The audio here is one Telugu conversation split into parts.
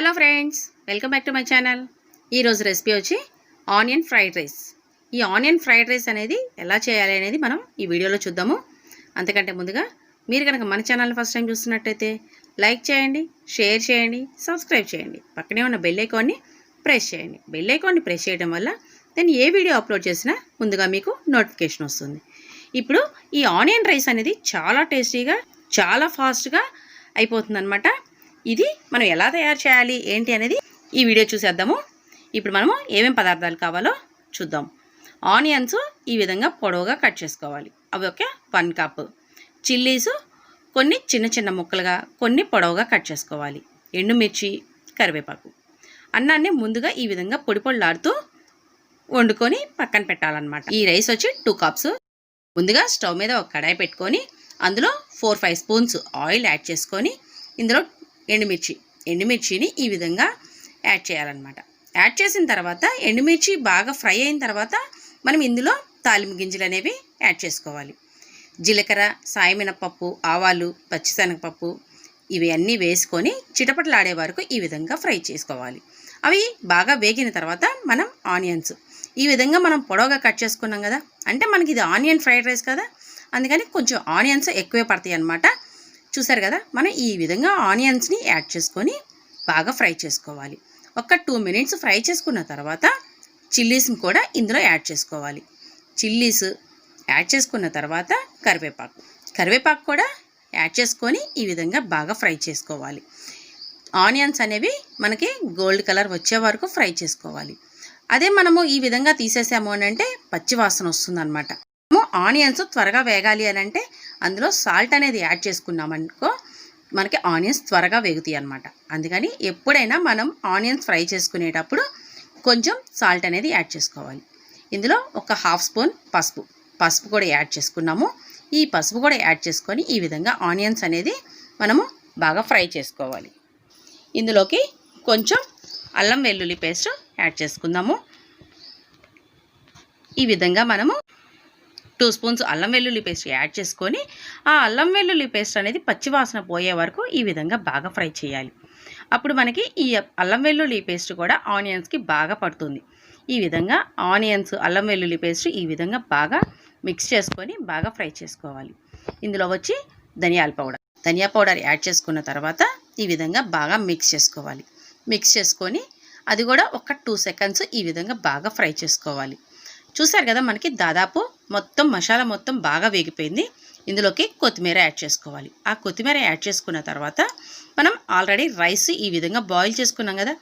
Hello friends, welcome back to my channel. ఈరోజు రెసిపీ వచ్చి ఆనియన్ ఫ్రైడ్ రైస్. ఈ ఆనియన్ ఫ్రైడ్ రైస్ అనేది ఎలా చేయాలి అనేది మనం ఈ వీడియోలో చూద్దాము. అంతకంటే ముందుగా మీరు కనుక మన ఛానల్ ఫస్ట్ టైం చూస్తున్నట్టయితే లైక్ చేయండి, షేర్ చేయండి, సబ్స్క్రైబ్ చేయండి. పక్కనే ఉన్న బెల్ ఐకాన్ని ప్రెస్ చేయండి. బెల్ ఐకాన్ని ప్రెస్ చేయడం వల్ల నేను ఏ వీడియో అప్లోడ్ చేసినా ముందుగా మీకు నోటిఫికేషన్ వస్తుంది. ఇప్పుడు ఈ ఆనియన్ రైస్ అనేది చాలా టేస్టీగా, చాలా ఫాస్ట్గా అయిపోతుందన్నమాట. ఇది మనం ఎలా తయారు చేయాలి ఏంటి అనేది ఈ వీడియో చూసేద్దాము. ఇప్పుడు మనము ఏమేం పదార్థాలు కావాలో చూద్దాం. ఆనియన్స్ ఈ విధంగా పొడవుగా కట్ చేసుకోవాలి. అవి ఒక 1 కప్. చిల్లీస్ కొన్ని చిన్న చిన్న ముక్కలుగా, కొన్ని పొడవుగా కట్ చేసుకోవాలి. ఎండుమిర్చి, కరివేపాకు. అన్నాన్ని ముందుగా ఈ విధంగా పొడి పొడిలాడుతూ వండుకొని పక్కన పెట్టాలన్నమాట. ఈ రైస్ వచ్చి 2 కప్స్. ముందుగా స్టవ్ మీద ఒక కడాయి పెట్టుకొని అందులో 4-5 స్పూన్స్ ఆయిల్ యాడ్ చేసుకొని ఇందులో ఎండుమిర్చిని ఈ విధంగా యాడ్ చేయాలన్నమాట. యాడ్ చేసిన తర్వాత ఎండుమిర్చి బాగా ఫ్రై అయిన తర్వాత మనం ఇందులో తాలింపు గింజలు అనేవి యాడ్ చేసుకోవాలి. జీలకర్ర, సాయమినపప్పు, ఆవాలు, పచ్చిశనగపప్పు ఇవి అన్నీ వేసుకొని చిటపటలాడే వరకు ఈ విధంగా ఫ్రై చేసుకోవాలి. అవి బాగా వేగిన తర్వాత మనం ఆనియన్స్ ఈ విధంగా మనం పొడవుగా కట్ చేసుకున్నాం కదా, అంటే మనకి ఇది ఆనియన్ ఫ్రైడ్ రైస్ కదా, అందుకని కొంచెం ఆనియన్స్ ఎక్కువే పడతాయి అన్నమాట. చూసారు కదా, మనం ఈ విధంగా ఆనియన్స్ని యాడ్ చేసుకొని బాగా ఫ్రై చేసుకోవాలి. ఒక 2 మినిట్స్ ఫ్రై చేసుకున్న తర్వాత చిల్లీస్ని కూడా ఇందులో యాడ్ చేసుకోవాలి. చిల్లీస్ యాడ్ చేసుకున్న తర్వాత కరివేపాకు కూడా యాడ్ చేసుకొని ఈ విధంగా బాగా ఫ్రై చేసుకోవాలి. ఆనియన్స్ అనేవి మనకి గోల్డ్ కలర్ వచ్చే వరకు ఫ్రై చేసుకోవాలి. అదే మనము ఈ విధంగా తీసేసాము అని అంటే పచ్చి వాసన వస్తుందన్నమాట. ఆనియన్స్ త్వరగా వేగాలి అని అంటే అందులో సాల్ట్ అనేది యాడ్ చేసుకున్నామనుకో మనకి ఆనియన్స్ త్వరగా వేగుతాయి అన్నమాట. అందుకని ఎప్పుడైనా మనం ఆనియన్స్ ఫ్రై చేసుకునేటప్పుడు కొంచెం సాల్ట్ అనేది యాడ్ చేసుకోవాలి. ఇందులో ఒక 1/2 స్పూన్ పసుపు కూడా యాడ్ చేసుకున్నాము. ఈ పసుపు కూడా యాడ్ చేసుకొని ఈ విధంగా ఆనియన్స్ అనేది మనము బాగా ఫ్రై చేసుకోవాలి. ఇందులోకి కొంచెం అల్లం వెల్లుల్లి పేస్ట్ యాడ్ చేసుకుందాము. ఈ విధంగా మనము 2 స్పూన్స్ అల్లం వెల్లుల్లి పేస్ట్ యాడ్ చేసుకొని ఆ అల్లం వెల్లుల్లి పేస్ట్ అనేది పచ్చివాసన పోయే వరకు ఈ విధంగా బాగా ఫ్రై చేయాలి. అప్పుడు మనకి ఈ అల్లం వెల్లుల్లి పేస్ట్ కూడా ఆనియన్స్కి బాగా పడుతుంది. ఈ విధంగా ఆనియన్స్, అల్లం వెల్లుల్లి పేస్ట్ ఈ విధంగా బాగా మిక్స్ చేసుకొని బాగా ఫ్రై చేసుకోవాలి. ఇందులో వచ్చి ధనియా పౌడర్ యాడ్ చేసుకున్న తర్వాత ఈ విధంగా బాగా మిక్స్ చేసుకోవాలి. మిక్స్ చేసుకొని అది కూడా ఒక 2 సెకండ్స్ ఈ విధంగా బాగా ఫ్రై చేసుకోవాలి. చూసారు కదా, మనకి దాదాపు మొత్తం మసాలా మొత్తం బాగా వేగిపోయింది. ఇందులోకి కొత్తిమీర యాడ్ చేసుకోవాలి. ఆ కొత్తిమీర యాడ్ చేసుకున్న తర్వాత మనం ఆల్రెడీ రైస్ ఈ విధంగా బాయిల్ చేసుకున్నాం కదా,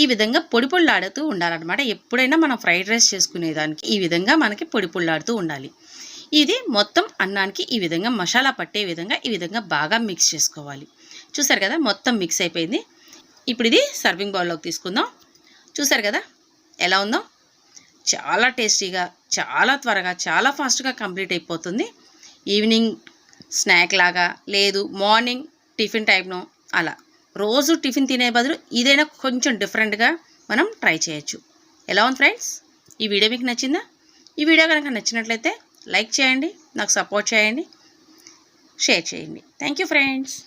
ఈ విధంగా పొడి పొడిలాడుతూ ఉండాలన్నమాట. ఎప్పుడైనా మనం ఫ్రైడ్ రైస్ చేసుకునేదానికి ఈ విధంగా మనకి పొడి పొడిలాడుతూ ఉండాలి. ఇది మొత్తం అన్నానికి ఈ విధంగా మసాలా పట్టే విధంగా ఈ విధంగా బాగా మిక్స్ చేసుకోవాలి. చూసారు కదా, మొత్తం మిక్స్ అయిపోయింది. ఇప్పుడు ఇది సర్వింగ్ బౌల్లోకి తీసుకుందాం. చూసారు కదా ఎలా ఉందో, చాలా టేస్టీగా, చాలా త్వరగా, చాలా ఫాస్ట్గా కంప్లీట్ అయిపోతుంది. ఈవినింగ్ స్నాక్ లాగా, లేదు మార్నింగ్ టిఫిన్ టైప్ను, అలా రోజు టిఫిన్ తినే బదులు ఇదైనా కొంచెం డిఫరెంట్గా మనం ట్రై చేయొచ్చు. ఎలా ఉంది ఫ్రెండ్స్? ఈ వీడియో మీకు నచ్చిందా? ఈ వీడియో కనుక నచ్చినట్లయితే లైక్ చేయండి, నాకు సపోర్ట్ చేయండి, షేర్ చేయండి. Thank you friends.